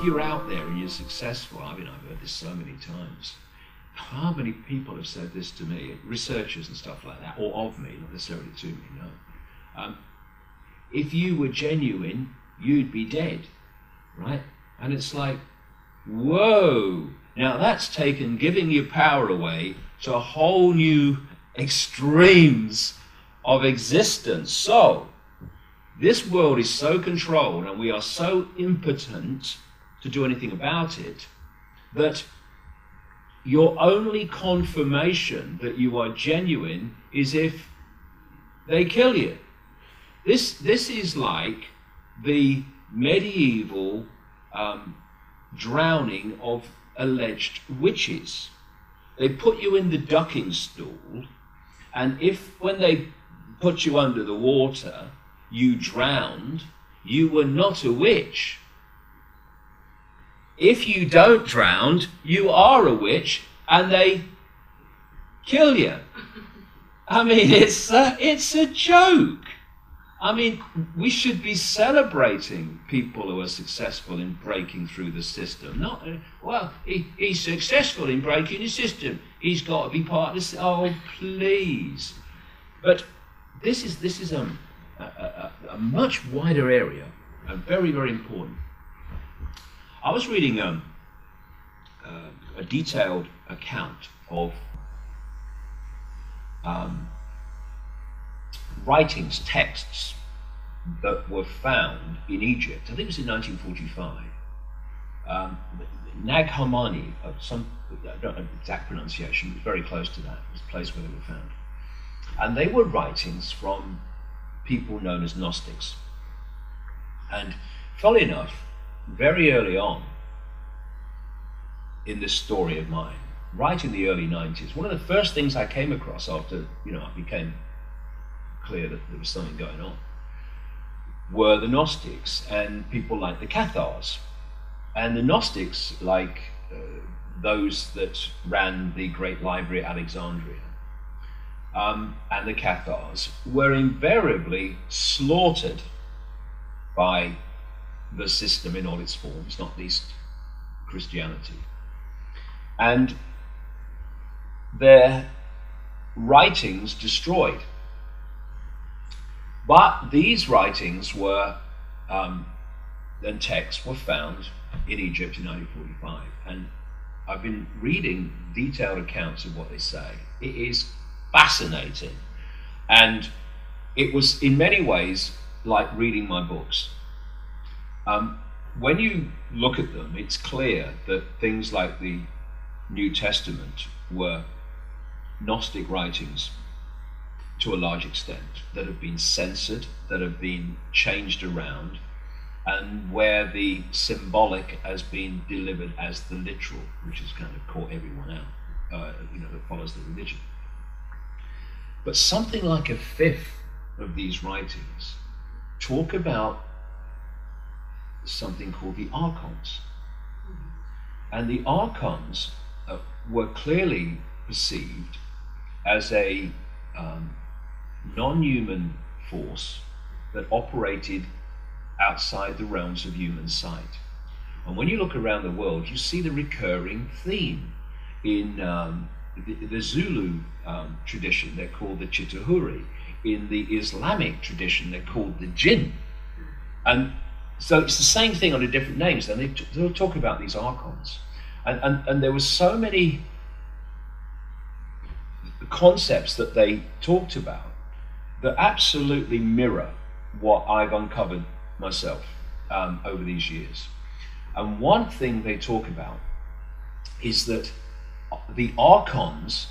if you're out there and you're successful, I mean, I've heard this so many times. How many people have said this to me, researchers and stuff like that, or of me, not necessarily to me, no. If you were genuine, you'd be dead, right? And it's like, whoa. Now that's taken giving your power away to a whole new extremes of existence. So, this world is so controlled and we are so impotent to do anything about it that your only confirmation that you are genuine is if they kill you. This is like the medieval drowning of alleged witches. They put you in the ducking stool, and if when they put you under the water you drowned, you were not a witch. If you don't drown, you are a witch, and they kill you. I mean, it's a joke. I mean, we should be celebrating people who are successful in breaking through the system. Not, well, he's successful in breaking the system. He's got to be part of this. Oh, please. But this is a much wider area, and very, very important. I was reading a detailed account of writings, texts that were found in Egypt. I think it was in 1945. Nag Hammadi, I don't know the exact pronunciation, it was very close to that. It was the place where they were found. And they were writings from people known as Gnostics. And funnily enough, very early on in this story of mine, right in the early 90s, one of the first things I came across after, I became clear that there was something going on, were the Gnostics and people like the Cathars. And the Gnostics, like those that ran the great library at Alexandria, and the Cathars, were invariably slaughtered by the system in all its forms, not least Christianity. And their writings destroyed. But these writings were, and texts were found in Egypt in 1945. And I've been reading detailed accounts of what they say. It is fascinating. And it was in many ways like reading my books. When you look at them, it's clear that things like the New Testament were Gnostic writings to a large extent, that have been censored, that have been changed around, and where the symbolic has been delivered as the literal, which has kind of caught everyone out, that follows the religion. But something like a fifth of these writings talk about something called the archons. And the archons were clearly perceived as a non-human force that operated outside the realms of human sight. And when you look around the world, you see the recurring theme. In the Zulu tradition, they're called the Chitahuri. In the Islamic tradition, they're called the Jinn. And so it's the same thing under different names. And they'll talk about these archons. And there were so many concepts that they talked about that absolutely mirror what I've uncovered myself over these years. And one thing they talk about is that the archons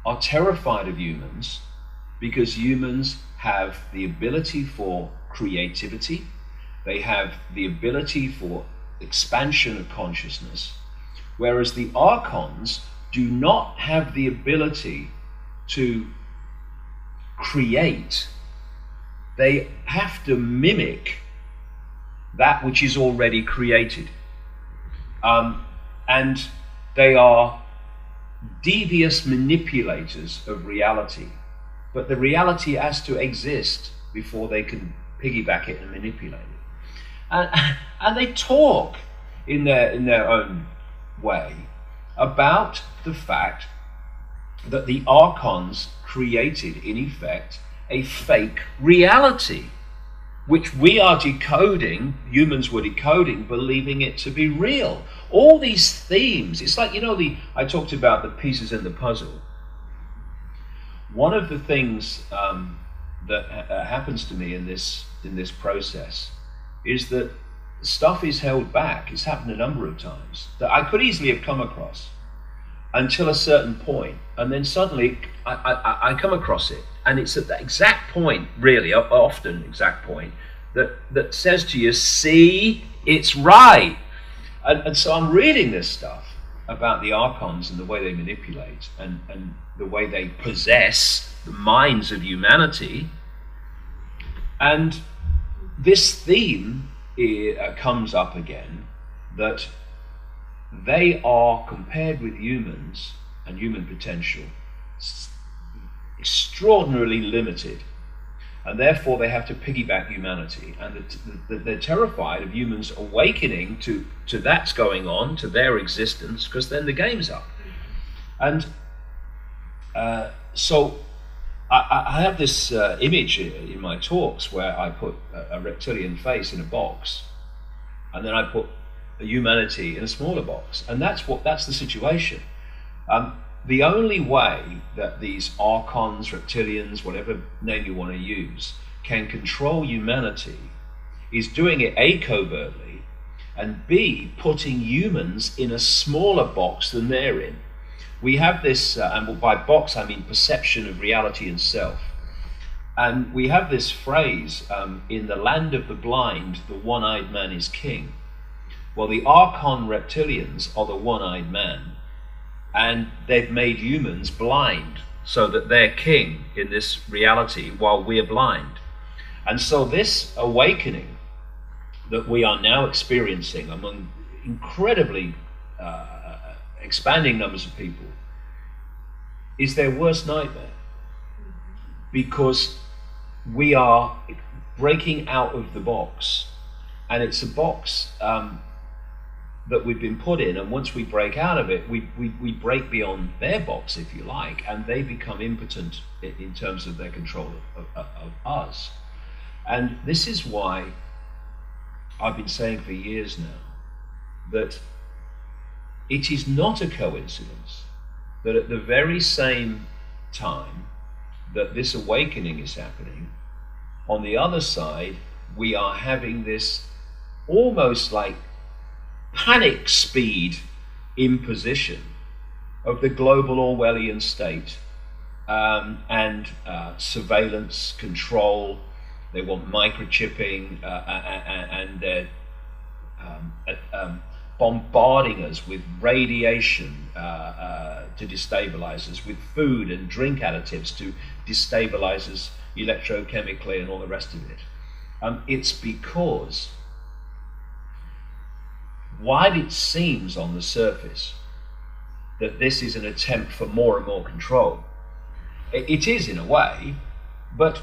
are terrified of humans because humans have the ability for creativity, they have the ability for expansion of consciousness, whereas the archons do not have the ability to create. They have to mimic that which is already created. And they are devious manipulators of reality. But the reality has to exist before they can piggyback it and manipulate it. And they talk in their own way about the fact that the archons created, in effect, a fake reality, which we are decoding, humans were decoding, believing it to be real. All these themes, it's like, you know, I talked about the pieces in the puzzle. One of the things that happens to me in this process is that stuff is held back. It's happened a number of times that I could easily have come across until a certain point, and then suddenly I come across it, and it's at that exact point, really, often exact point, that says to you, see, it's right. And so I'm reading this stuff about the archons and the way they manipulate and the way they possess the minds of humanity, and this theme comes up again, that they are, compared with humans and human potential, extraordinarily limited, and therefore they have to piggyback humanity, and they're terrified of humans awakening to that's going on, to their existence, because then the game's up. And so I have this image in my talks where I put a reptilian face in a box, and then I put a humanity in a smaller box, and that's the situation. The only way that these archons, reptilians, whatever name you want to use, can control humanity is doing it A, covertly, and B, putting humans in a smaller box than they're in. We have this, and by box I mean perception of reality and self. And we have this phrase, in the land of the blind, the one-eyed man is king. Well, the archon reptilians are the one-eyed man, and they've made humans blind so that they're king in this reality while we're blind. And so this awakening that we are now experiencing among incredibly expanding numbers of people is their worst nightmare, because we are breaking out of the box, and it's a box that we've been put in, and once we break out of it, we break beyond their box, if you like, and they become impotent in terms of their control of us. And this is why I've been saying for years now that it is not a coincidence that at the very same time that this awakening is happening, on the other side we are having this almost like panic speed imposition of the global Orwellian state, and surveillance, control. They want microchipping, and they're bombarding us with radiation to destabilize us, with food and drink additives to destabilize us electrochemically, and all the rest of it. It's because, while it seems on the surface that this is an attempt for more and more control, it is in a way, but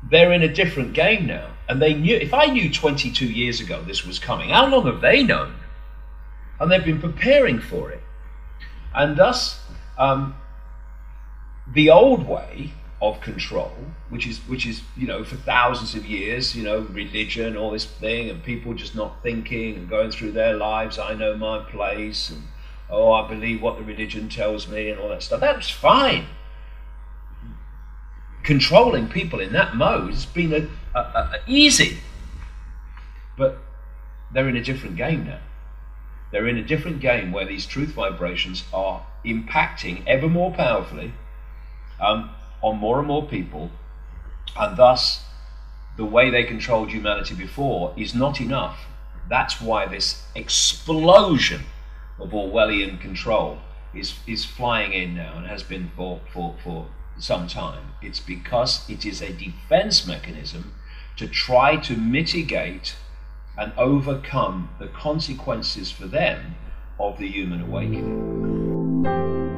they're in a different game now. And they knew, if I knew 22 years ago this was coming, how long have they known? And they've been preparing for it. And thus, the old way of control, which is, you know, for thousands of years, you know, religion, all this thing, and people just not thinking and going through their lives, I know my place, and oh, I believe what the religion tells me, and all that stuff. That's fine. Controlling people in that mode has been easy. But they're in a different game now. They're in a different game where these truth vibrations are impacting ever more powerfully on more and more people, and thus the way they controlled humanity before is not enough. That's why this explosion of Orwellian control is flying in now, and has been for some time. It's because it is a defense mechanism to try to mitigate and overcome the consequences for them of the human awakening.